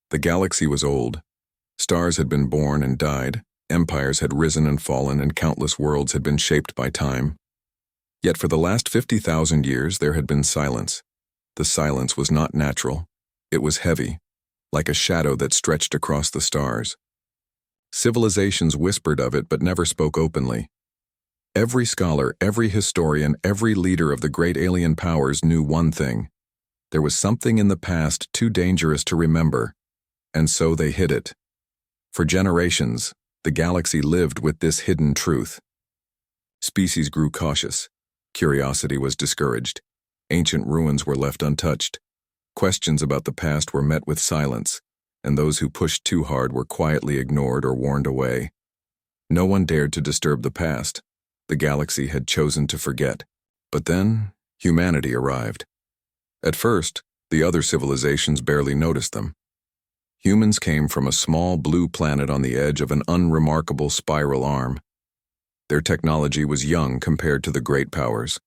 The galaxy was old. Stars had been born and died, empires had risen and fallen, and countless worlds had been shaped by time. Yet for the last 50,000 years there had been silence. The silence was not natural. It was heavy, like a shadow that stretched across the stars. Civilizations whispered of it but never spoke openly. Every scholar, every historian, every leader of the great alien powers knew one thing. There was something in the past too dangerous to remember, and so they hid it. For generations, the galaxy lived with this hidden truth. Species grew cautious. Curiosity was discouraged. Ancient ruins were left untouched. Questions about the past were met with silence, and those who pushed too hard were quietly ignored or warned away. No one dared to disturb the past. The galaxy had chosen to forget. But then, humanity arrived. At first, the other civilizations barely noticed them. Humans came from a small blue planet on the edge of an unremarkable spiral arm. Their technology was young compared to the great powers.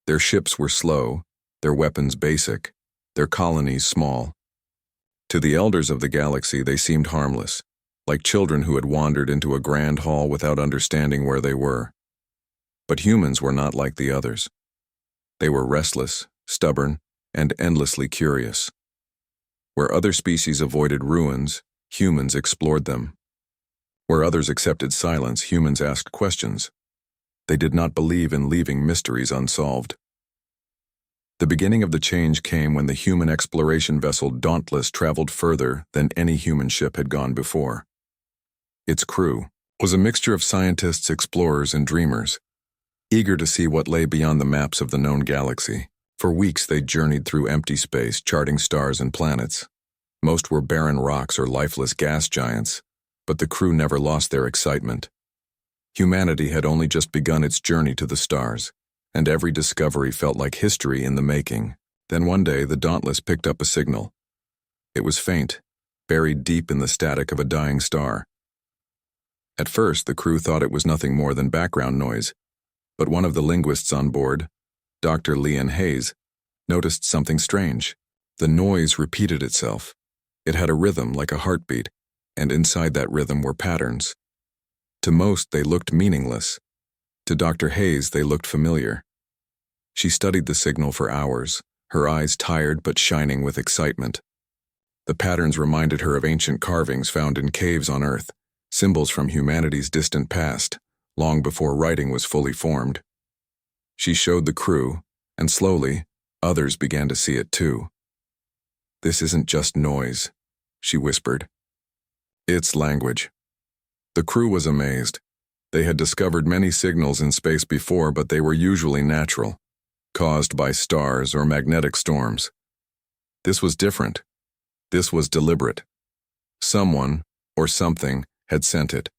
Their ships were slow, their weapons basic, their colonies small. To the elders of the galaxy they seemed harmless, like children who had wandered into a grand hall without understanding where they were. But humans were not like the others. They were restless, stubborn, and endlessly curious. Where other species avoided ruins, humans explored them. Where others accepted silence, humans asked questions. They did not believe in leaving mysteries unsolved. The beginning of the change came when the human exploration vessel Dauntless traveled further than any human ship had gone before. Its crew was a mixture of scientists, explorers, and dreamers, eager to see what lay beyond the maps of the known galaxy. For weeks they journeyed through empty space, charting stars and planets. Most were barren rocks or lifeless gas giants, but the crew never lost their excitement. Humanity had only just begun its journey to the stars, and every discovery felt like history in the making. Then one day the Dauntless picked up a signal. It was faint, buried deep in the static of a dying star. At first the crew thought it was nothing more than background noise, but one of the linguists on board, Dr. Leon Hayes, noticed something strange. The noise repeated itself. It had a rhythm like a heartbeat, and inside that rhythm were patterns. To most they looked meaningless. To Dr. Hayes they looked familiar. She studied the signal for hours, her eyes tired but shining with excitement. The patterns reminded her of ancient carvings found in caves on Earth, symbols from humanity's distant past, long before writing was fully formed. She showed the crew, and slowly, others began to see it too. "This isn't just noise," she whispered. "It's language." The crew was amazed. They had discovered many signals in space before, but they were usually natural, caused by stars or magnetic storms. This was different. This was deliberate. Someone, or something, had sent it,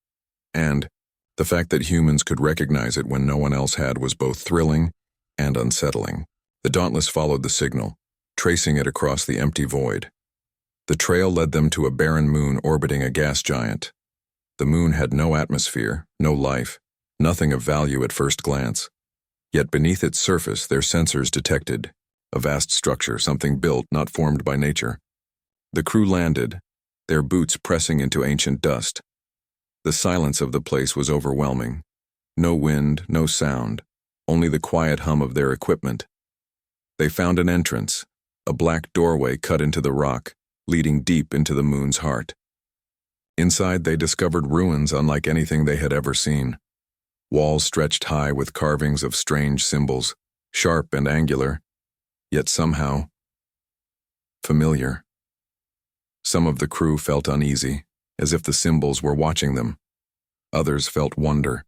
and the fact that humans could recognize it when no one else had was both thrilling and unsettling. The Dauntless followed the signal, tracing it across the empty void. The trail led them to a barren moon orbiting a gas giant. The moon had no atmosphere, no life, nothing of value at first glance. Yet beneath its surface their sensors detected a vast structure, something built, not formed by nature. The crew landed, their boots pressing into ancient dust. The silence of the place was overwhelming. No wind, no sound, only the quiet hum of their equipment. They found an entrance, a black doorway cut into the rock, leading deep into the moon's heart. Inside they discovered ruins unlike anything they had ever seen. Walls stretched high with carvings of strange symbols, sharp and angular, yet somehow familiar. Some of the crew felt uneasy, as if the symbols were watching them. Others felt wonder,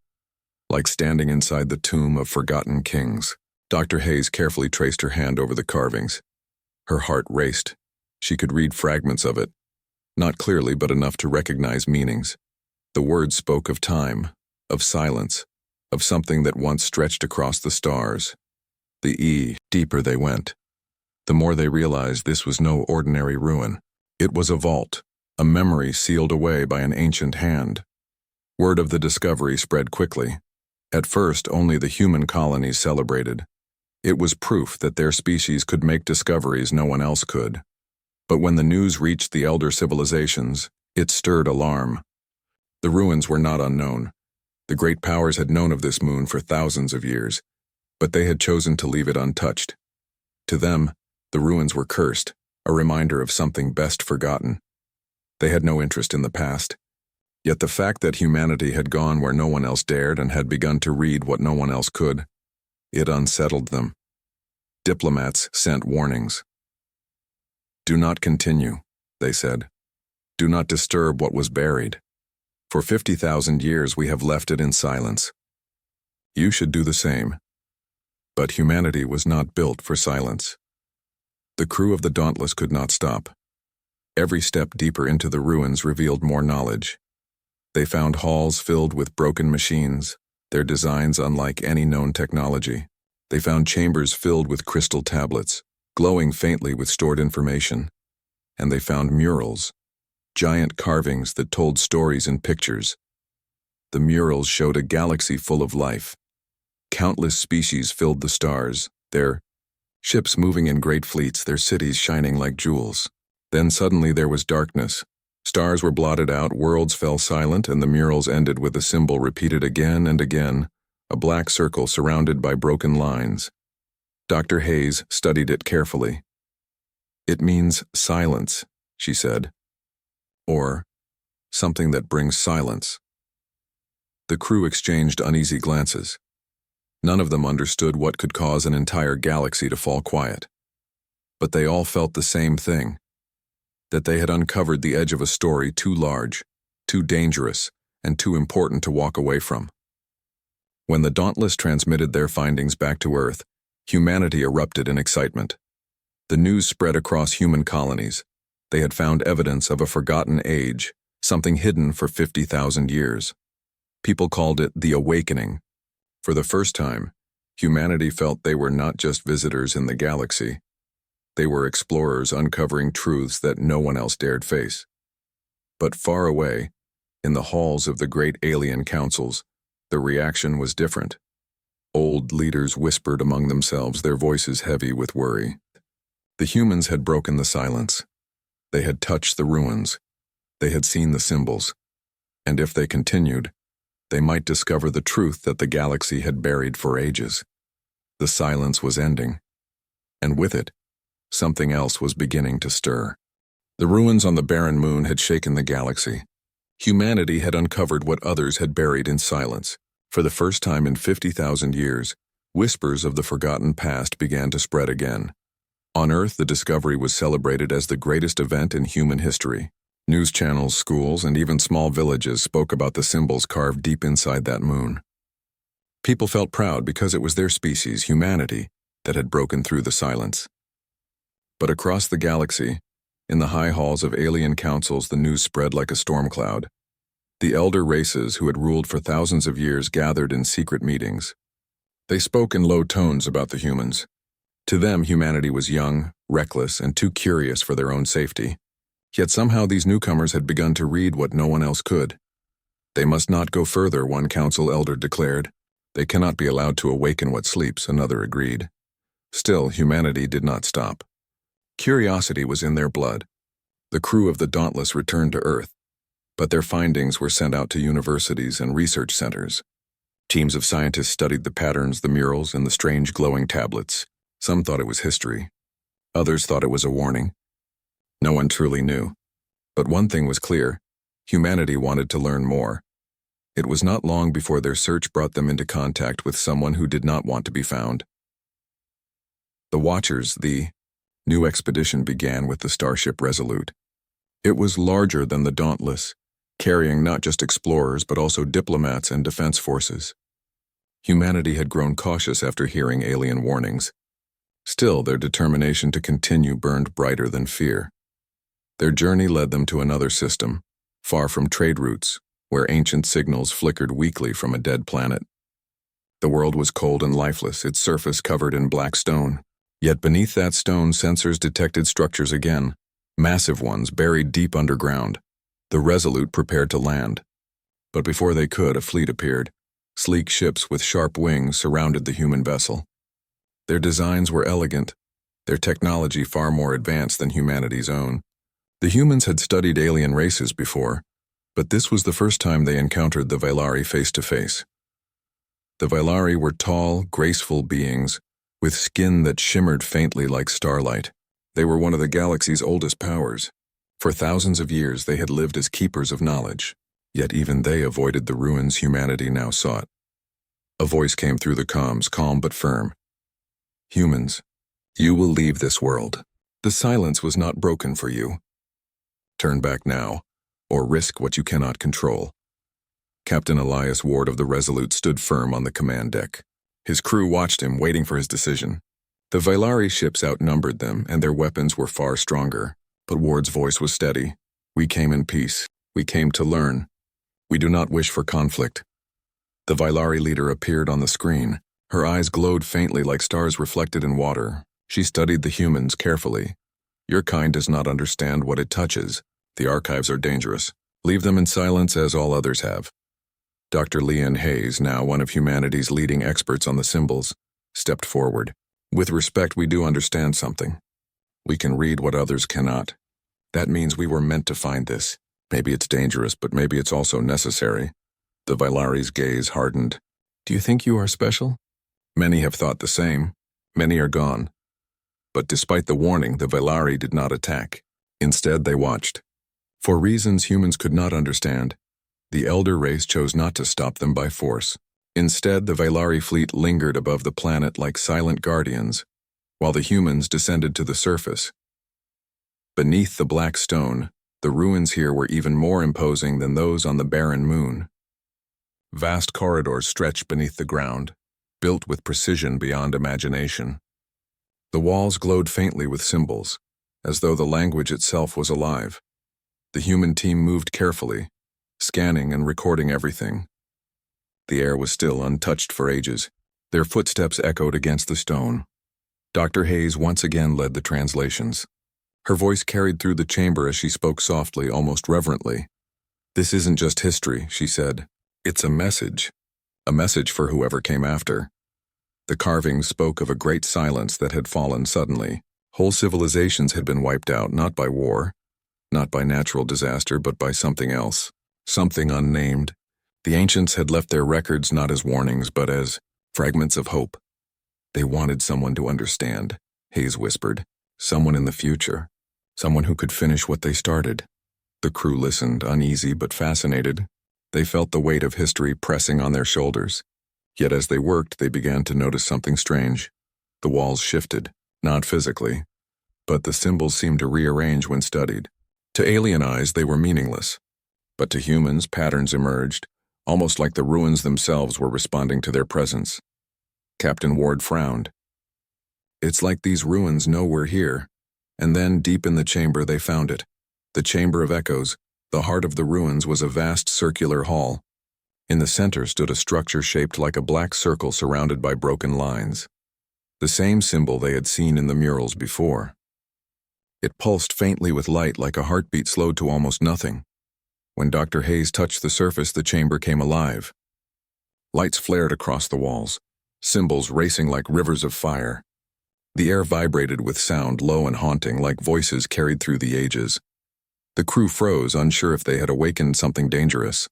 like standing inside the tomb of forgotten kings. Dr. Hayes carefully traced her hand over the carvings. Her heart raced. She could read fragments of it, not clearly but enough to recognize meanings. The words spoke of time, of silence, of something that once stretched across the stars. The deeper they went, the more they realized this was no ordinary ruin. It was a vault, a memory sealed away by an ancient hand. Word of the discovery spread quickly. At first, only the human colonies celebrated. It was proof that their species could make discoveries no one else could. But when the news reached the elder civilizations, it stirred alarm. The ruins were not unknown. The great powers had known of this moon for thousands of years, but they had chosen to leave it untouched. To them, the ruins were cursed, a reminder of something best forgotten. They had no interest in the past. Yet the fact that humanity had gone where no one else dared and had begun to read what no one else could, it unsettled them. Diplomats sent warnings. "Do not continue," they said. "Do not disturb what was buried. For 50,000 years we have left it in silence. You should do the same." But humanity was not built for silence. The crew of the Dauntless could not stop. Every step deeper into the ruins revealed more knowledge. They found halls filled with broken machines, their designs unlike any known technology. They found chambers filled with crystal tablets, glowing faintly with stored information. And they found murals, giant carvings that told stories in pictures. The murals showed a galaxy full of life. Countless species filled the stars, their ships moving in great fleets, their cities shining like jewels. Then suddenly there was darkness. Stars were blotted out, worlds fell silent, and the murals ended with a symbol repeated again and again, a black circle surrounded by broken lines. Dr. Hayes studied it carefully. "It means silence," she said. Or, "something that brings silence." The crew exchanged uneasy glances. None of them understood what could cause an entire galaxy to fall quiet. But they all felt the same thing, that they had uncovered the edge of a story too large, too dangerous, and too important to walk away from. When the Dauntless transmitted their findings back to Earth, humanity erupted in excitement. The news spread across human colonies. They had found evidence of a forgotten age, something hidden for 50,000 years. People called it the Awakening. For the first time, humanity felt they were not just visitors in the galaxy. They were explorers uncovering truths that no one else dared face. But far away, in the halls of the great alien councils, the reaction was different. Old leaders whispered among themselves, their voices heavy with worry. The humans had broken the silence. They had touched the ruins. They had seen the symbols. And if they continued, they might discover the truth that the galaxy had buried for ages. The silence was ending. And with it, something else was beginning to stir. The ruins on the barren moon had shaken the galaxy. Humanity had uncovered what others had buried in silence. For the first time in 50,000 years, whispers of the forgotten past began to spread again. On Earth, the discovery was celebrated as the greatest event in human history. News channels, schools, and even small villages spoke about the symbols carved deep inside that moon. People felt proud because it was their species, humanity, that had broken through the silence. But across the galaxy, in the high halls of alien councils, the news spread like a storm cloud. The elder races who had ruled for thousands of years gathered in secret meetings. They spoke in low tones about the humans. To them, humanity was young, reckless, and too curious for their own safety. Yet somehow these newcomers had begun to read what no one else could. They must not go further, one council elder declared. They cannot be allowed to awaken what sleeps, another agreed. Still, humanity did not stop. Curiosity was in their blood. The crew of the Dauntless returned to Earth, but their findings were sent out to universities and research centers. Teams of scientists studied the patterns, the murals, and the strange glowing tablets. Some thought it was history. Others thought it was a warning. No one truly knew. But one thing was clear: humanity wanted to learn more. It was not long before their search brought them into contact with someone who did not want to be found. The Watchers, the new expedition began with the starship Resolute. It was larger than the Dauntless, carrying not just explorers but also diplomats and defense forces. Humanity had grown cautious after hearing alien warnings. Still, their determination to continue burned brighter than fear. Their journey led them to another system, far from trade routes, where ancient signals flickered weakly from a dead planet. The world was cold and lifeless, its surface covered in black stone. Yet beneath that stone, sensors detected structures again, massive ones buried deep underground. The Resolute prepared to land. But before they could, a fleet appeared. Sleek ships with sharp wings surrounded the human vessel. Their designs were elegant, their technology far more advanced than humanity's own. The humans had studied alien races before, but this was the first time they encountered the Vailari face to face. The Vailari were tall, graceful beings, with skin that shimmered faintly like starlight. They were one of the galaxy's oldest powers. For thousands of years they had lived as keepers of knowledge, yet even they avoided the ruins humanity now sought. A voice came through the comms, calm but firm. "Humans, you will leave this world. The silence was not broken for you. Turn back now, or risk what you cannot control." Captain Elias Ward of the Resolute stood firm on the command deck. His crew watched him, waiting for his decision. The Vailari ships outnumbered them, and their weapons were far stronger, but Ward's voice was steady. "We came in peace. We came to learn. We do not wish for conflict." The Vailari leader appeared on the screen. Her eyes glowed faintly like stars reflected in water. She studied the humans carefully. "Your kind does not understand what it touches. The archives are dangerous. Leave them in silence as all others have." Dr. Leon Hayes, now one of humanity's leading experts on the symbols, stepped forward. "With respect, we do understand something. We can read what others cannot. That means we were meant to find this. Maybe it's dangerous, but maybe it's also necessary." The Vailari's gaze hardened. "Do you think you are special?" "Many have thought the same. Many are gone." But despite the warning, the Vailari did not attack. Instead, they watched. For reasons humans could not understand, the Elder race chose not to stop them by force. Instead, the Vailari fleet lingered above the planet like silent guardians, while the humans descended to the surface. Beneath the black stone, the ruins here were even more imposing than those on the barren moon. Vast corridors stretched beneath the ground, built with precision beyond imagination. The walls glowed faintly with symbols, as though the language itself was alive. The human team moved carefully, scanning and recording everything. The air was still untouched for ages. Their footsteps echoed against the stone. Dr. Hayes once again led the translations. Her voice carried through the chamber as she spoke softly, almost reverently. "This isn't just history," she said. "It's a message for whoever came after." The carvings spoke of a great silence that had fallen suddenly. Whole civilizations had been wiped out, not by war, not by natural disaster, but by something else, something unnamed. The ancients had left their records not as warnings, but as fragments of hope. "They wanted someone to understand," Hayes whispered. "Someone in the future. Someone who could finish what they started." The crew listened, uneasy but fascinated. They felt the weight of history pressing on their shoulders. Yet as they worked, they began to notice something strange. The walls shifted, not physically, but the symbols seemed to rearrange when studied. To alien eyes, they were meaningless. But to humans, patterns emerged, almost like the ruins themselves were responding to their presence. Captain Ward frowned. "It's like these ruins know we're here." And then, deep in the chamber, they found it. The Chamber of Echoes, the heart of the ruins, was a vast circular hall. In the center stood a structure shaped like a black circle surrounded by broken lines. The same symbol they had seen in the murals before. It pulsed faintly with light like a heartbeat slowed to almost nothing. When Dr. Hayes touched the surface, the chamber came alive. Lights flared across the walls, symbols racing like rivers of fire. The air vibrated with sound, low and haunting, like voices carried through the ages. The crew froze, unsure if they had awakened something dangerous.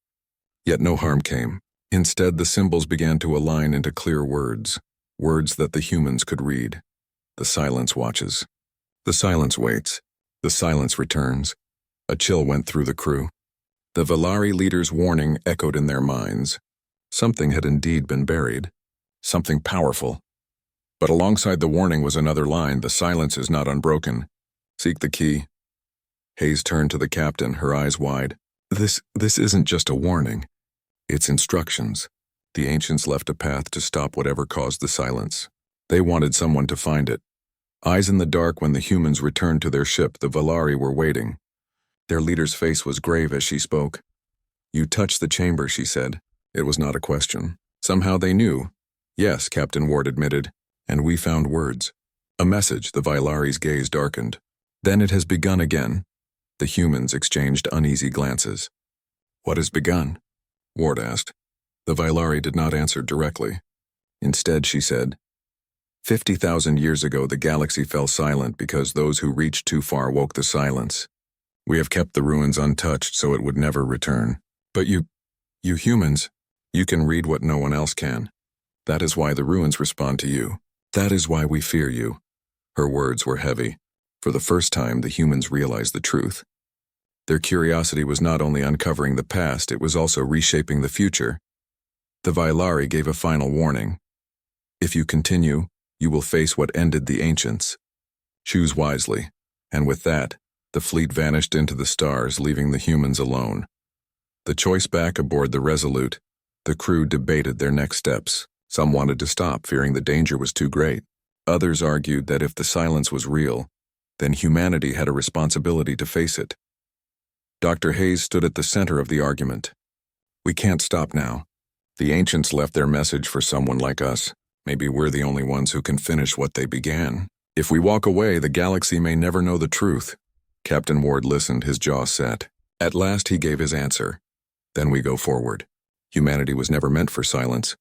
Yet no harm came. Instead, the symbols began to align into clear words, words that the humans could read. The silence watches. The silence waits. The silence returns. A chill went through the crew. The Vailari leader's warning echoed in their minds. Something had indeed been buried. Something powerful. But alongside the warning was another line: "The silence is not unbroken. Seek the key." Hayes turned to the captain, her eyes wide. This isn't just a warning. It's instructions." The ancients left a path to stop whatever caused the silence. They wanted someone to find it. Eyes in the dark, when the humans returned to their ship, the Vailari were waiting. Their leader's face was grave as she spoke. "You touched the chamber," she said. It was not a question. Somehow they knew. "Yes," Captain Ward admitted. "And we found words. A message." The Vailari's gaze darkened. "Then it has begun again." The humans exchanged uneasy glances. "What has begun?" Ward asked. The Vailari did not answer directly. Instead, she said, 50,000 years ago, the galaxy fell silent because those who reached too far woke the silence. We have kept the ruins untouched so it would never return. But you humans, you can read what no one else can. That is why the ruins respond to you. That is why we fear you." Her words were heavy. For the first time, the humans realized the truth. Their curiosity was not only uncovering the past, it was also reshaping the future. The Vailari gave a final warning. "If you continue, you will face what ended the ancients. Choose wisely." And with that, the fleet vanished into the stars, leaving the humans alone. The choice back aboard the Resolute, the crew debated their next steps. Some wanted to stop, fearing the danger was too great. Others argued that if the silence was real, then humanity had a responsibility to face it. Dr. Hayes stood at the center of the argument. "We can't stop now. The ancients left their message for someone like us. Maybe we're the only ones who can finish what they began. If we walk away, the galaxy may never know the truth." Captain Ward listened, his jaw set. At last he gave his answer. "Then we go forward. Humanity was never meant for silence.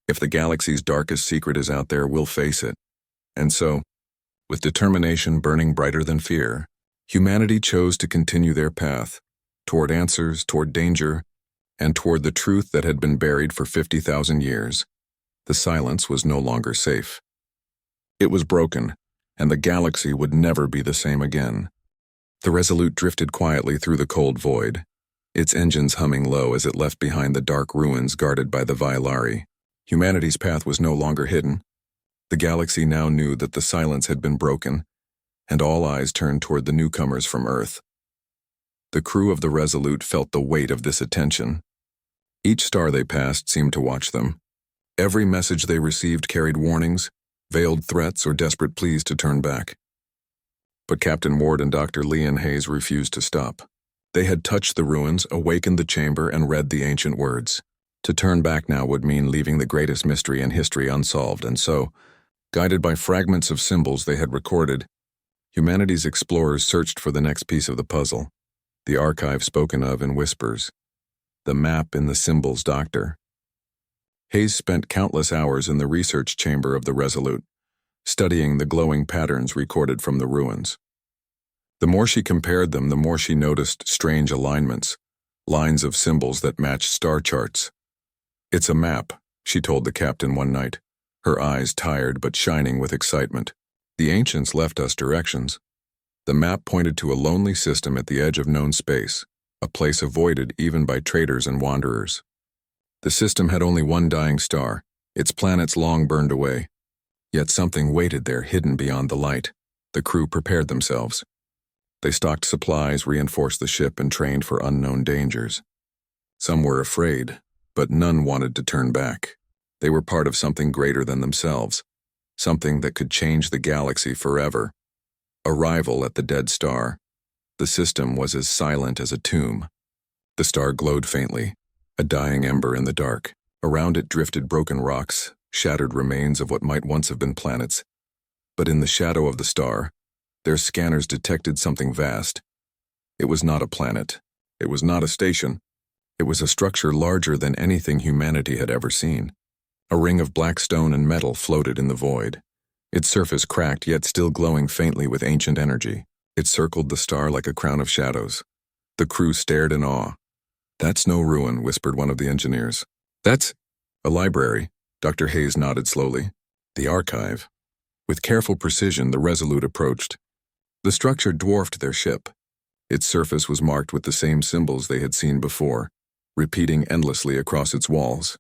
If the galaxy's darkest secret is out there, we'll face it." And so, with determination burning brighter than fear, humanity chose to continue their path, toward answers, toward danger, and toward the truth that had been buried for 50,000 years. The silence was no longer safe. It was broken, and the galaxy would never be the same again. The Resolute drifted quietly through the cold void, its engines humming low as it left behind the dark ruins guarded by the Vailari. Humanity's path was no longer hidden. The galaxy now knew that the silence had been broken, and all eyes turned toward the newcomers from Earth. The crew of the Resolute felt the weight of this attention. Each star they passed seemed to watch them. Every message they received carried warnings, veiled threats, or desperate pleas to turn back. But Captain Ward and Dr. Leon Hayes refused to stop. They had touched the ruins, awakened the chamber, and read the ancient words. To turn back now would mean leaving the greatest mystery in history unsolved, and so, guided by fragments of symbols they had recorded, humanity's explorers searched for the next piece of the puzzle, the archive spoken of in whispers, the map in the symbols doctor. Hayes spent countless hours in the research chamber of the Resolute, studying the glowing patterns recorded from the ruins. The more she compared them, the more she noticed strange alignments, lines of symbols that matched star charts. "It's a map," she told the captain one night, her eyes tired but shining with excitement. "The ancients left us directions." The map pointed to a lonely system at the edge of known space, a place avoided even by traders and wanderers. The system had only one dying star, its planets long burned away. Yet something waited there, hidden beyond the light. The crew prepared themselves. They stocked supplies, reinforced the ship, and trained for unknown dangers. Some were afraid, but none wanted to turn back. They were part of something greater than themselves, something that could change the galaxy forever. Arrival at the dead star. The system was as silent as a tomb. The star glowed faintly, a dying ember in the dark. Around it drifted broken rocks, shattered remains of what might once have been planets. But in the shadow of the star, their scanners detected something vast. It was not a planet. It was not a station. It was a structure larger than anything humanity had ever seen. A ring of black stone and metal floated in the void, its surface cracked yet still glowing faintly with ancient energy. It circled the star like a crown of shadows. The crew stared in awe. "That's no ruin," whispered one of the engineers. "That's a library." Dr. Hayes nodded slowly. "The archive." With careful precision, the Resolute approached. The structure dwarfed their ship. Its surface was marked with the same symbols they had seen before, repeating endlessly across its walls.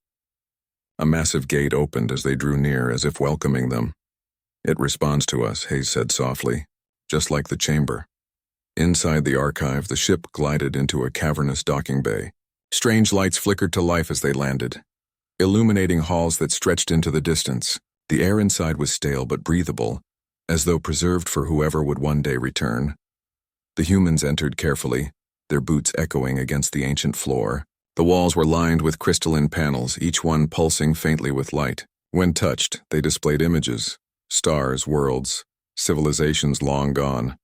A massive gate opened as they drew near, as if welcoming them. "It responds to us," Hayes said softly, "just like the chamber." Inside the archive, the ship glided into a cavernous docking bay. Strange lights flickered to life as they landed, illuminating halls that stretched into the distance. The air inside was stale but breathable, as though preserved for whoever would one day return. The humans entered carefully, their boots echoing against the ancient floor. The walls were lined with crystalline panels, each one pulsing faintly with light. When touched, they displayed images, stars, worlds, civilizations long gone.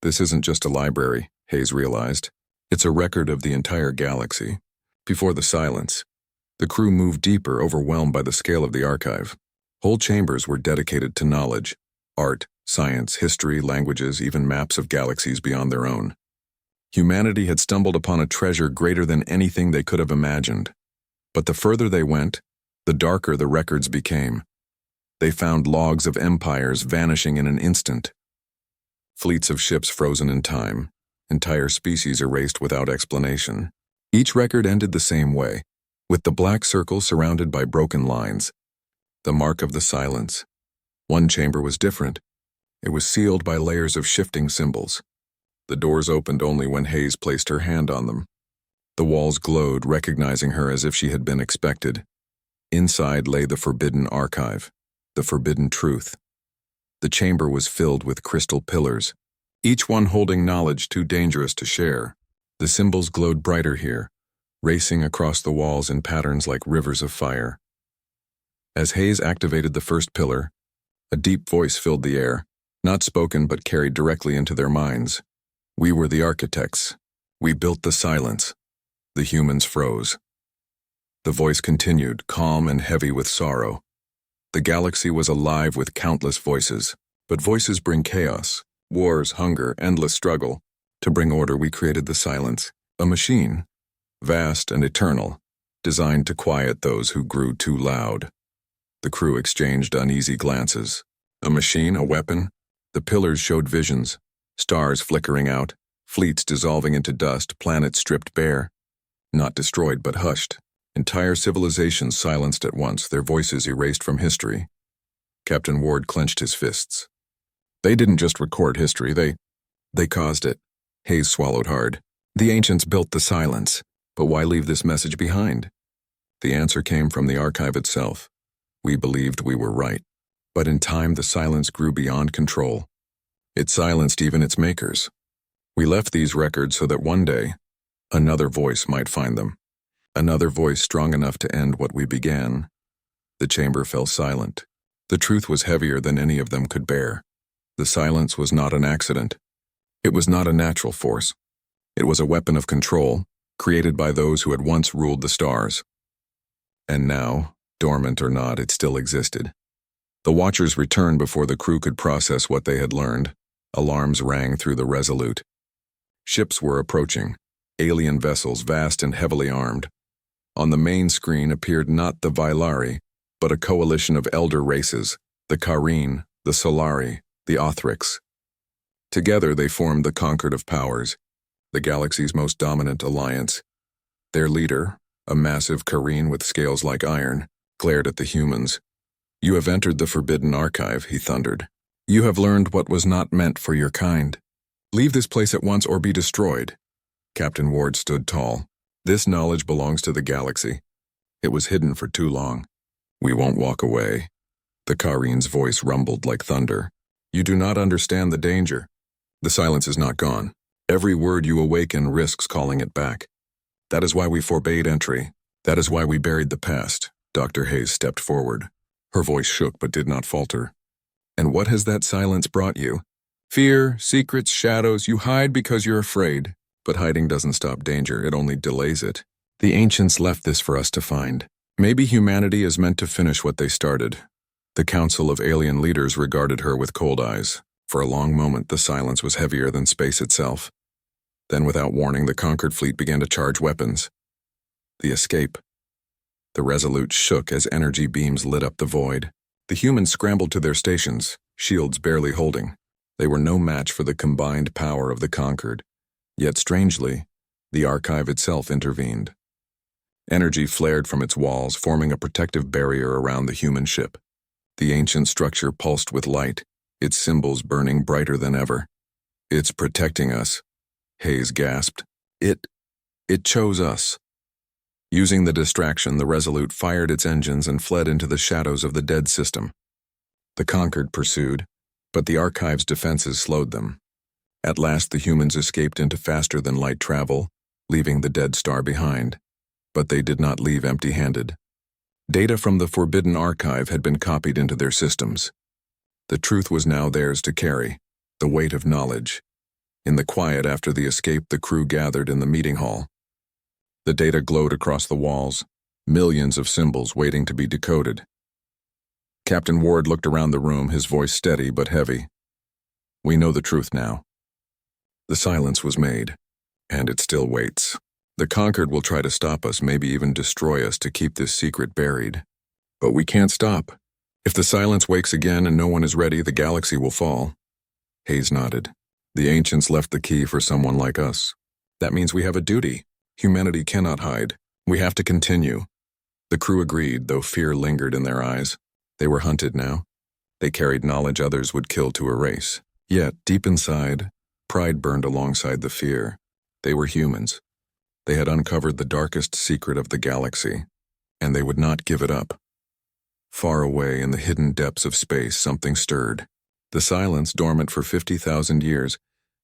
This isn't just a library, Hayes realized. It's a record of the entire galaxy. Before the silence, the crew moved deeper, overwhelmed by the scale of the archive. Whole chambers were dedicated to knowledge, art, science, history, languages, even maps of galaxies beyond their own. Humanity had stumbled upon a treasure greater than anything they could have imagined. But the further they went, the darker the records became. They found logs of empires vanishing in an instant. Fleets of ships frozen in time, entire species erased without explanation. Each record ended the same way, with the black circle surrounded by broken lines, the mark of the silence. One chamber was different. It was sealed by layers of shifting symbols. The doors opened only when Hayes placed her hand on them. The walls glowed, recognizing her as if she had been expected. Inside lay the forbidden archive, the forbidden truth. The chamber was filled with crystal pillars, each one holding knowledge too dangerous to share. The symbols glowed brighter here, racing across the walls in patterns like rivers of fire. As Hayes activated the first pillar, a deep voice filled the air, not spoken but carried directly into their minds. We were the architects. We built the silence. The humans froze. The voice continued, calm and heavy with sorrow. The galaxy was alive with countless voices, but voices bring chaos, wars, hunger, endless struggle. To bring order, we created the silence, a machine, vast and eternal, designed to quiet those who grew too loud. The crew exchanged uneasy glances. A machine, a weapon? The pillars showed visions, stars flickering out, fleets dissolving into dust, planets stripped bare. Not destroyed, but hushed. Entire civilizations silenced at once, their voices erased from history. Captain Ward clenched his fists. They didn't just record history, they caused it. Hayes swallowed hard. The ancients built the silence, but why leave this message behind? The answer came from the archive itself. We believed we were right, but in time the silence grew beyond control. It silenced even its makers. We left these records so that one day, another voice might find them. Another voice strong enough to end what we began. The chamber fell silent. The truth was heavier than any of them could bear. The silence was not an accident. It was not a natural force. It was a weapon of control, created by those who had once ruled the stars. And now, dormant or not, it still existed. The Watchers returned before the crew could process what they had learned. Alarms rang through the Resolute. Ships were approaching, alien vessels vast and heavily armed. On the main screen appeared not the Vailari, but a coalition of elder races, the Kareen, the Solari, the Othrix. Together they formed the Concord of Powers, the galaxy's most dominant alliance. Their leader, a massive Kareen with scales like iron, glared at the humans. You have entered the Forbidden Archive, he thundered. You have learned what was not meant for your kind. Leave this place at once or be destroyed. Captain Ward stood tall. This knowledge belongs to the galaxy. It was hidden for too long. We won't walk away. The Kareen's voice rumbled like thunder. You do not understand the danger. The silence is not gone. Every word you awaken risks calling it back. That is why we forbade entry. That is why we buried the past. Dr. Hayes stepped forward. Her voice shook but did not falter. And what has that silence brought you? Fear, secrets, shadows. You hide because you're afraid. But hiding doesn't stop danger, it only delays it. The ancients left this for us to find. Maybe humanity is meant to finish what they started. The council of alien leaders regarded her with cold eyes. For a long moment, the silence was heavier than space itself. Then, without warning, the conquered fleet began to charge weapons. The escape. The Resolute shook as energy beams lit up the void. The humans scrambled to their stations, shields barely holding. They were no match for the combined power of the conquered. Yet strangely, the archive itself intervened. Energy flared from its walls, forming a protective barrier around the human ship. The ancient structure pulsed with light, its symbols burning brighter than ever. It's protecting us, Hayes gasped. It chose us. Using the distraction, the Resolute fired its engines and fled into the shadows of the dead system. The conquered pursued, but the archive's defenses slowed them. At last the humans escaped into faster-than-light travel, leaving the dead star behind. But they did not leave empty-handed. Data from the Forbidden Archive had been copied into their systems. The truth was now theirs to carry, the weight of knowledge. In the quiet after the escape, the crew gathered in the meeting hall. The data glowed across the walls, millions of symbols waiting to be decoded. Captain Ward looked around the room, his voice steady but heavy. We know the truth now. The silence was made, and it still waits. The conquered will try to stop us, maybe even destroy us to keep this secret buried. But we can't stop. If the silence wakes again and no one is ready, the galaxy will fall. Hayes nodded. The ancients left the key for someone like us. That means we have a duty. Humanity cannot hide. We have to continue. The crew agreed, though fear lingered in their eyes. They were hunted now. They carried knowledge others would kill to erase. Yet, deep inside, pride burned alongside the fear. They were humans. They had uncovered the darkest secret of the galaxy, and they would not give it up. Far away in the hidden depths of space, something stirred. The silence, dormant for 50,000 years,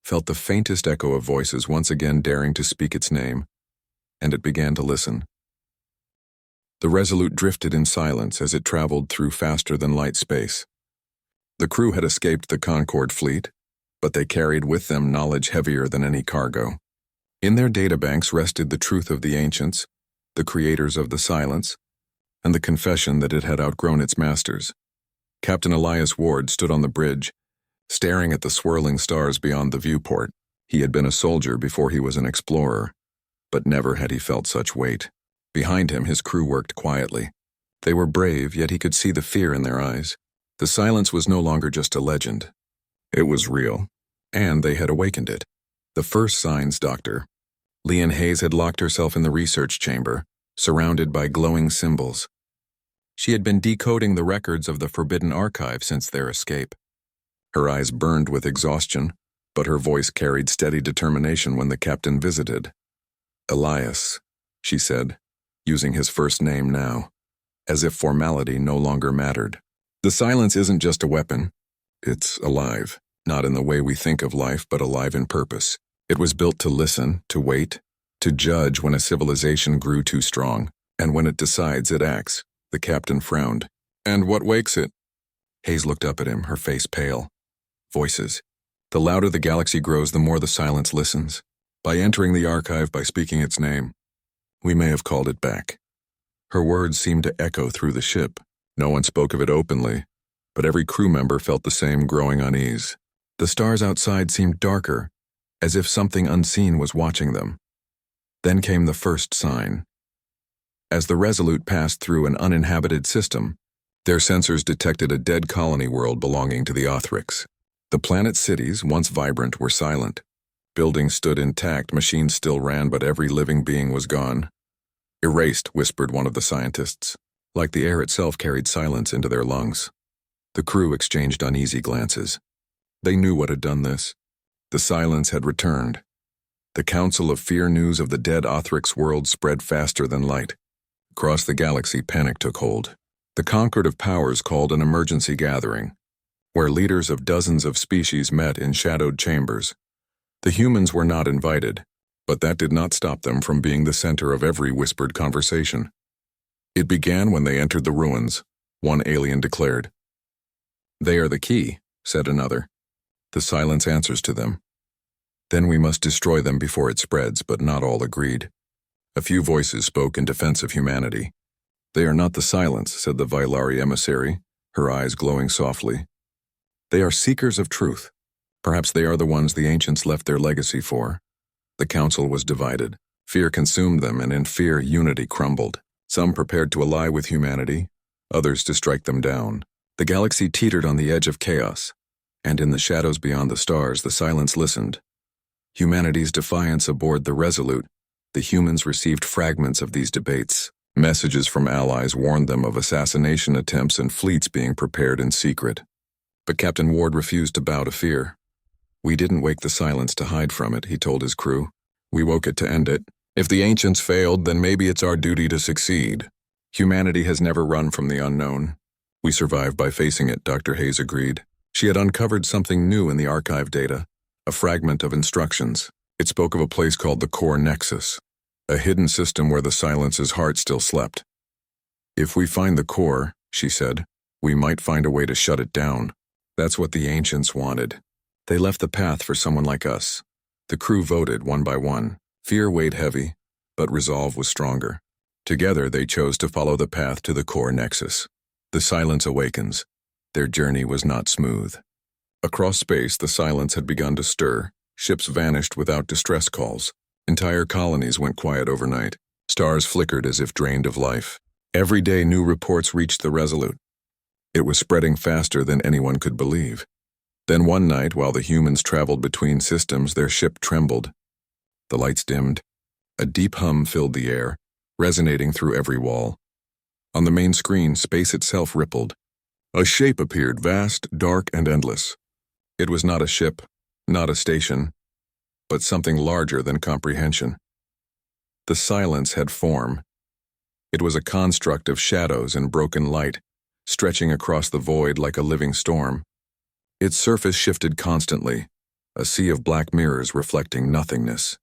felt the faintest echo of voices once again daring to speak its name, and it began to listen. The Resolute drifted in silence as it traveled through faster-than-light space. The crew had escaped the Concorde fleet, but they carried with them knowledge heavier than any cargo. In their databanks rested the truth of the ancients, the creators of the silence, and the confession that it had outgrown its masters. Captain Elias Ward stood on the bridge, staring at the swirling stars beyond the viewport. He had been a soldier before he was an explorer, but never had he felt such weight. Behind him, his crew worked quietly. They were brave, yet he could see the fear in their eyes. The silence was no longer just a legend. It was real, and they had awakened it. The first signs, Doctor. Leon Hayes had locked herself in the research chamber, surrounded by glowing symbols. She had been decoding the records of the Forbidden Archive since their escape. Her eyes burned with exhaustion, but her voice carried steady determination when the captain visited. Elias, she said, using his first name now, as if formality no longer mattered. The silence isn't just a weapon. It's alive, not in the way we think of life, but alive in purpose. It was built to listen, to wait, to judge when a civilization grew too strong, and when it decides, it acts. The captain frowned. And what wakes it? Hayes looked up at him, her face pale. Voices. The louder the galaxy grows, the more the silence listens. By entering the archive, by speaking its name, we may have called it back. Her words seemed to echo through the ship. No one spoke of it openly, but every crew member felt the same growing unease. The stars outside seemed darker, as if something unseen was watching them. Then came the first sign. As the Resolute passed through an uninhabited system, their sensors detected a dead colony world belonging to the Orcs. The planet's cities, once vibrant, were silent. Buildings stood intact, machines still ran, but every living being was gone. Erased, whispered one of the scientists, like the air itself carried silence into their lungs. The crew exchanged uneasy glances. They knew what had done this. The silence had returned. The Council of Fear news of the dead Orcs world spread faster than light. Across the galaxy, panic took hold. The Conquered of Powers called an emergency gathering, where leaders of dozens of species met in shadowed chambers. The humans were not invited, but that did not stop them from being the center of every whispered conversation. It began when they entered the ruins, one alien declared. They are the key, said another. The silence answers to them. Then we must destroy them before it spreads, but not all agreed. A few voices spoke in defense of humanity. They are not the silence, said the Vylari emissary, her eyes glowing softly. They are seekers of truth. Perhaps they are the ones the ancients left their legacy for. The council was divided. Fear consumed them, and in fear unity crumbled. Some prepared to ally with humanity, others to strike them down. The galaxy teetered on the edge of chaos, and in the shadows beyond the stars, the silence listened. Humanity's defiance aboard the Resolute, the humans received fragments of these debates. Messages from allies warned them of assassination attempts and fleets being prepared in secret. But Captain Ward refused to bow to fear. We didn't wake the silence to hide from it, he told his crew. We woke it to end it. If the ancients failed, then maybe it's our duty to succeed. Humanity has never run from the unknown. We survived by facing it, Dr. Hayes agreed. She had uncovered something new in the archive data, a fragment of instructions. It spoke of a place called the Core Nexus, a hidden system where the silence's heart still slept. If we find the core, she said, we might find a way to shut it down. That's what the ancients wanted. They left the path for someone like us. The crew voted one by one. Fear weighed heavy, but resolve was stronger. Together they chose to follow the path to the Core Nexus. The silence awakens. Their journey was not smooth. Across space, the silence had begun to stir. Ships vanished without distress calls. Entire colonies went quiet overnight. Stars flickered as if drained of life. Every day, new reports reached the Resolute. It was spreading faster than anyone could believe. Then one night, while the humans traveled between systems, their ship trembled. The lights dimmed. A deep hum filled the air, resonating through every wall. On the main screen, space itself rippled. A shape appeared, vast, dark, and endless. It was not a ship, not a station, but something larger than comprehension. The silence had form. It was a construct of shadows and broken light, stretching across the void like a living storm. Its surface shifted constantly, a sea of black mirrors reflecting nothingness.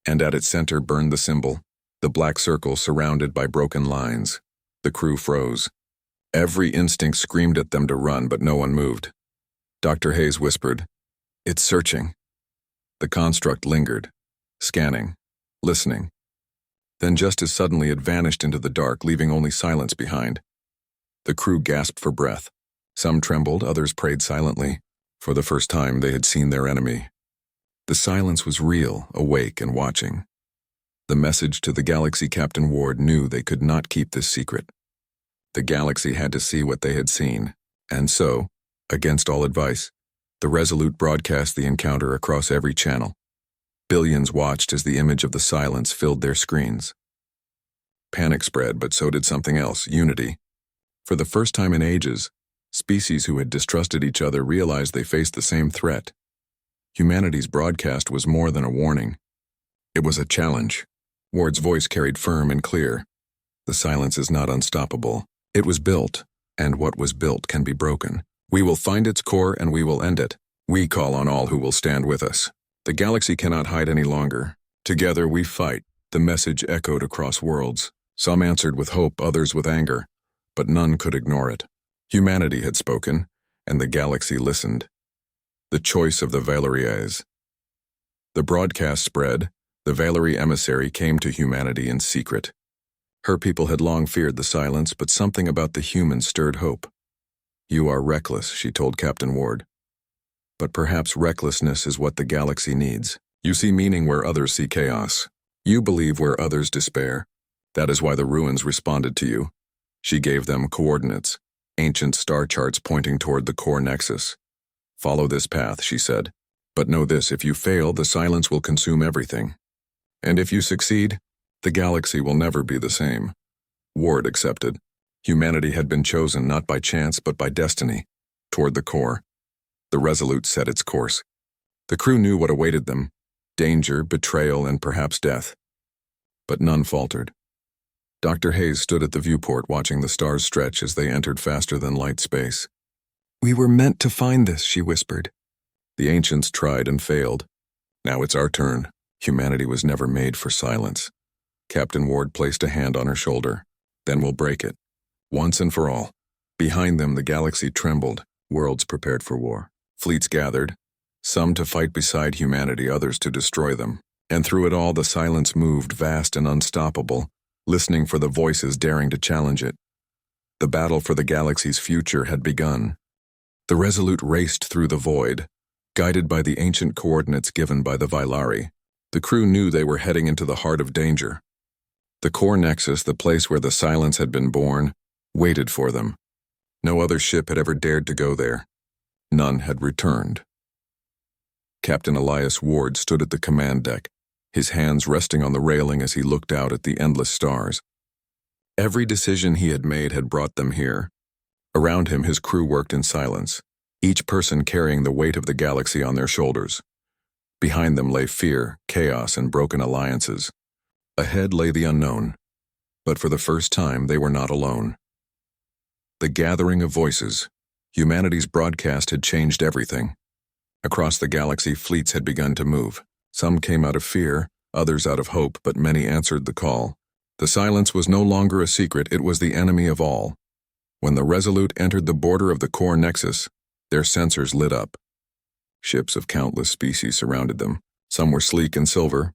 And at its center burned the symbol, the black circle surrounded by broken lines. The crew froze. Every instinct screamed at them to run, but no one moved. Dr. Hayes whispered, "It's searching." The construct lingered, scanning, listening. Then just as suddenly it vanished into the dark, leaving only silence behind. The crew gasped for breath. Some trembled, others prayed silently. For the first time, they had seen their enemy. The silence was real, awake and watching. The message to the galaxy. Captain Ward knew they could not keep this secret. The galaxy had to see what they had seen, and so, against all advice, the Resolute broadcast the encounter across every channel. Billions watched as the image of the silence filled their screens. Panic spread, but so did something else, unity. For the first time in ages, species who had distrusted each other realized they faced the same threat. Humanity's broadcast was more than a warning. It was a challenge. Ward's voice carried firm and clear. The silence is not unstoppable. It was built, and what was built can be broken. We will find its core and we will end it. We call on all who will stand with us. The galaxy cannot hide any longer. Together we fight. The message echoed across worlds. Some answered with hope, others with anger, but none could ignore it. Humanity had spoken, and the galaxy listened. The choice of the Valeries. The broadcast spread. The Valerie emissary came to humanity in secret. Her people had long feared the silence, but something about the humans stirred hope. "You are reckless," she told Captain Ward. "But perhaps recklessness is what the galaxy needs. You see meaning where others see chaos. You believe where others despair. That is why the ruins responded to you." She gave them coordinates, ancient star charts pointing toward the core nexus. "Follow this path," she said. "But know this, if you fail, the silence will consume everything. And if you succeed, the galaxy will never be the same." Ward accepted. Humanity had been chosen not by chance but by destiny, toward the core. The Resolute set its course. The crew knew what awaited them: danger, betrayal, and perhaps death. But none faltered. Dr. Hayes stood at the viewport watching the stars stretch as they entered faster than light space. "We were meant to find this," she whispered. The ancients tried and failed. Now it's our turn. Humanity was never made for silence. Captain Ward placed a hand on her shoulder. "Then we'll break it. Once and for all." Behind them, the galaxy trembled. Worlds prepared for war. Fleets gathered, some to fight beside humanity, others to destroy them. And through it all, the silence moved, vast and unstoppable, listening for the voices daring to challenge it. The battle for the galaxy's future had begun. The Resolute raced through the void, guided by the ancient coordinates given by the Vylari. The crew knew they were heading into the heart of danger. The core nexus, the place where the silence had been born, waited for them. No other ship had ever dared to go there. None had returned. Captain Elias Ward stood at the command deck, his hands resting on the railing as he looked out at the endless stars. Every decision he had made had brought them here. Around him, his crew worked in silence, each person carrying the weight of the galaxy on their shoulders. Behind them lay fear, chaos, and broken alliances. Ahead lay the unknown. But for the first time, they were not alone. The gathering of voices. Humanity's broadcast had changed everything. Across the galaxy, fleets had begun to move. Some came out of fear, others out of hope, but many answered the call. The silence was no longer a secret, it was the enemy of all. When the Resolute entered the border of the core nexus, their sensors lit up. Ships of countless species surrounded them. Some were sleek and silver,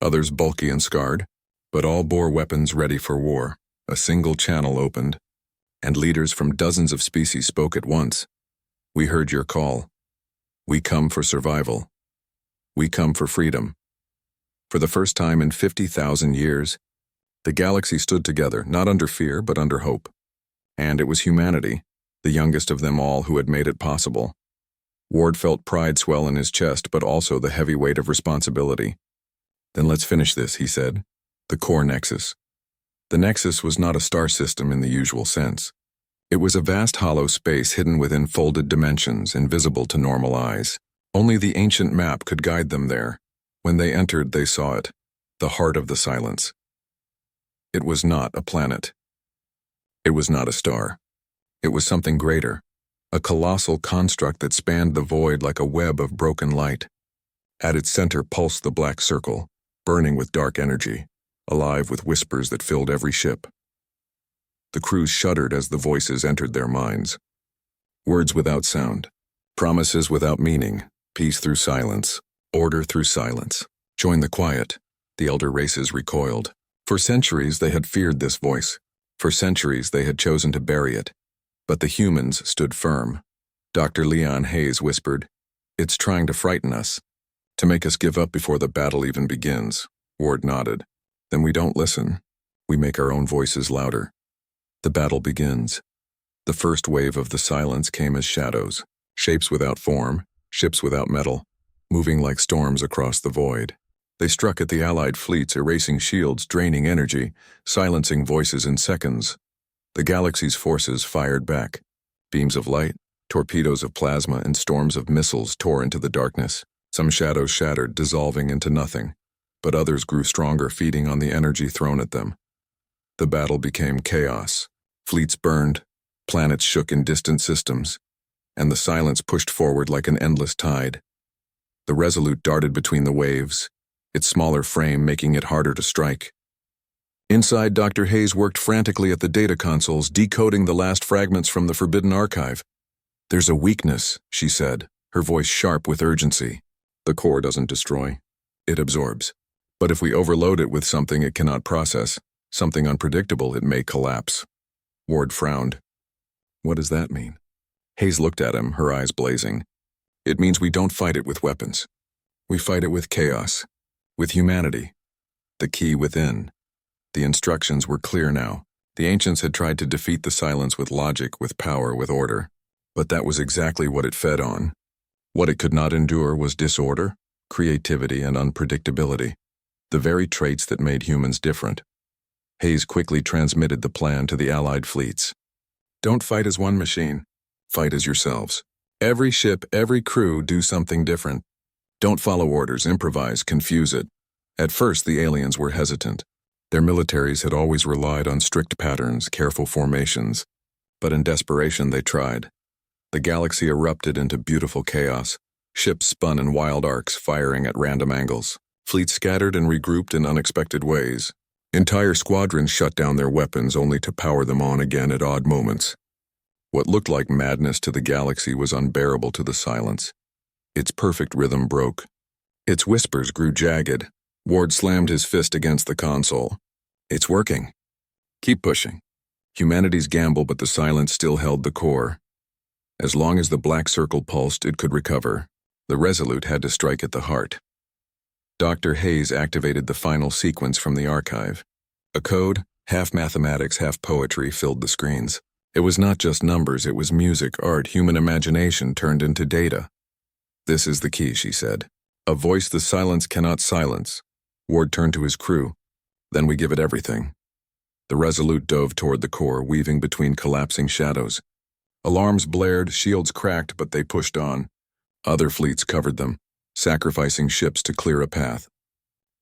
others bulky and scarred, but all bore weapons ready for war. A single channel opened. and leaders from dozens of species spoke at once. We heard your call. We come for survival. We come for freedom. For the first time in 50,000 years, the galaxy stood together, not under fear, but under hope. And it was humanity, the youngest of them all, who had made it possible. Ward felt pride swell in his chest, but also the heavy weight of responsibility. Then let's finish this, he said. The core nexus. The nexus was not a star system in the usual sense. It was a vast hollow space hidden within folded dimensions, invisible to normal eyes. Only the ancient map could guide them there. When they entered, they saw it, the heart of the silence. It was not a planet. It was not a star. It was something greater, a colossal construct that spanned the void like a web of broken light. At its center pulsed the black circle, burning with dark energy, alive with whispers that filled every ship. The crews shuddered as the voices entered their minds. Words without sound, promises without meaning, peace through silence, order through silence. Join the quiet, the elder races recoiled. For centuries they had feared this voice. For centuries they had chosen to bury it. But the humans stood firm. Dr. Leon Hayes whispered, "It's trying to frighten us, to make us give up before the battle even begins." Ward nodded. "Then we don't listen. We make our own voices louder." The battle begins. The first wave of the silence came as shadows, shapes without form, ships without metal, moving like storms across the void. They struck at the Allied fleets, erasing shields, draining energy, silencing voices in seconds. The galaxy's forces fired back. Beams of light, torpedoes of plasma, and storms of missiles tore into the darkness. Some shadows shattered, dissolving into nothing, but others grew stronger, feeding on the energy thrown at them. The battle became chaos. Fleets burned, planets shook in distant systems, and the silence pushed forward like an endless tide. The Resolute darted between the waves, its smaller frame making it harder to strike. Inside, Dr. Hayes worked frantically at the data consoles, decoding the last fragments from the Forbidden Archive. "There's a weakness," she said, her voice sharp with urgency. "The core doesn't destroy. It absorbs. But if we overload it with something it cannot process, something unpredictable, it may collapse." Ward frowned. "What does that mean?" Hayes looked at him, her eyes blazing. "It means we don't fight it with weapons. We fight it with chaos, with humanity, the key within." The instructions were clear now. The ancients had tried to defeat the silence with logic, with power, with order. But that was exactly what it fed on. What it could not endure was disorder, creativity, and unpredictability, the very traits that made humans different. Hayes quickly transmitted the plan to the Allied fleets. "Don't fight as one machine. Fight as yourselves. Every ship, every crew, do something different. Don't follow orders, improvise, confuse it." At first, the aliens were hesitant. Their militaries had always relied on strict patterns, careful formations. But in desperation, they tried. The galaxy erupted into beautiful chaos. Ships spun in wild arcs, firing at random angles. Fleets scattered and regrouped in unexpected ways. Entire squadrons shut down their weapons only to power them on again at odd moments. What looked like madness to the galaxy was unbearable to the silence. Its perfect rhythm broke. Its whispers grew jagged. Ward slammed his fist against the console. "It's working. Keep pushing." Humanity's gamble, but the silence still held the core. As long as the black circle pulsed, it could recover. The Resolute had to strike at the heart. Dr. Hayes activated the final sequence from the archive. A code, half mathematics, half poetry, filled the screens. It was not just numbers, it was music, art, human imagination turned into data. "This is the key," she said. "A voice the silence cannot silence." Ward turned to his crew. "Then we give it everything." The Resolute dove toward the core, weaving between collapsing shadows. Alarms blared, shields cracked, but they pushed on. Other fleets covered them, sacrificing ships to clear a path.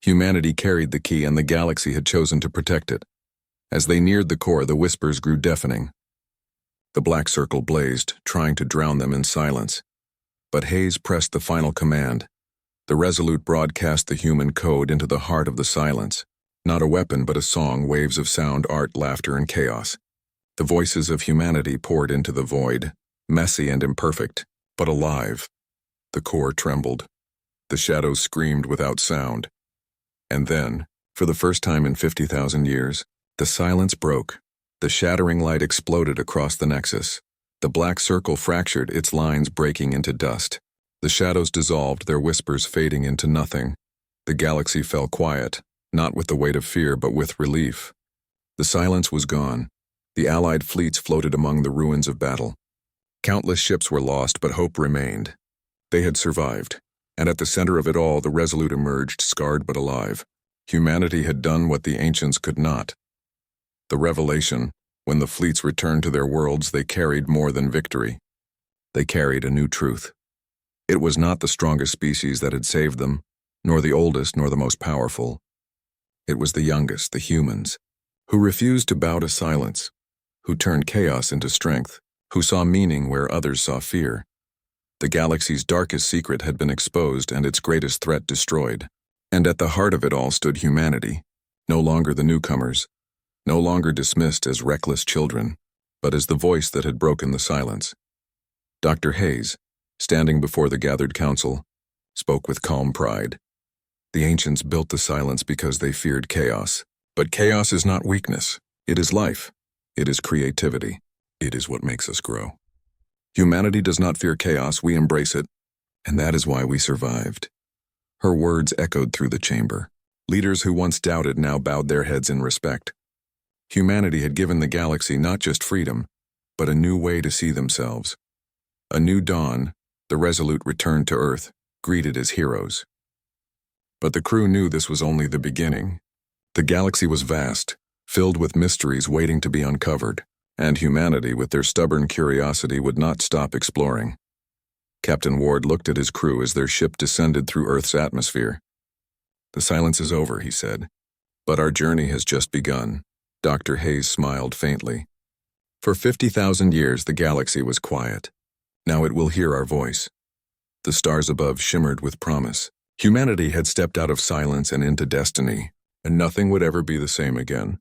Humanity carried the key, and the galaxy had chosen to protect it. As they neared the core, the whispers grew deafening. The black circle blazed, trying to drown them in silence. But Hayes pressed the final command. The Resolute broadcast the human code into the heart of the silence. Not a weapon, but a song, waves of sound, art, laughter, and chaos. The voices of humanity poured into the void, messy and imperfect, but alive. The core trembled. The shadows screamed without sound. And then, for the first time in 50,000 years, the silence broke. The shattering light exploded across the nexus. The black circle fractured, its lines breaking into dust. The shadows dissolved, their whispers fading into nothing. The galaxy fell quiet, not with the weight of fear, but with relief. The silence was gone. The Allied fleets floated among the ruins of battle. Countless ships were lost, but hope remained. They had survived, and at the center of it all, the Resolute emerged, scarred but alive. Humanity had done what the ancients could not. The revelation, when the fleets returned to their worlds, they carried more than victory. They carried a new truth. It was not the strongest species that had saved them, nor the oldest, nor the most powerful. It was the youngest, the humans, who refused to bow to silence, who turned chaos into strength, who saw meaning where others saw fear. The galaxy's darkest secret had been exposed and its greatest threat destroyed. And at the heart of it all stood humanity, no longer the newcomers, no longer dismissed as reckless children, but as the voice that had broken the silence. Dr. Hayes, standing before the gathered council, spoke with calm pride. The ancients built the silence because they feared chaos. But chaos is not weakness. It is life. It is creativity. It is what makes us grow. Humanity does not fear chaos, we embrace it, and that is why we survived. Her words echoed through the chamber. Leaders who once doubted now bowed their heads in respect. Humanity had given the galaxy not just freedom, but a new way to see themselves. A new dawn, the Resolute returned to Earth, greeted as heroes. But the crew knew this was only the beginning. The galaxy was vast, filled with mysteries waiting to be uncovered, and humanity, with their stubborn curiosity, would not stop exploring. Captain Ward looked at his crew as their ship descended through Earth's atmosphere. "The silence is over," he said. "But our journey has just begun." Dr. Hayes smiled faintly. "For 50,000 years the galaxy was quiet. Now it will hear our voice." The stars above shimmered with promise. Humanity had stepped out of silence and into destiny, and nothing would ever be the same again.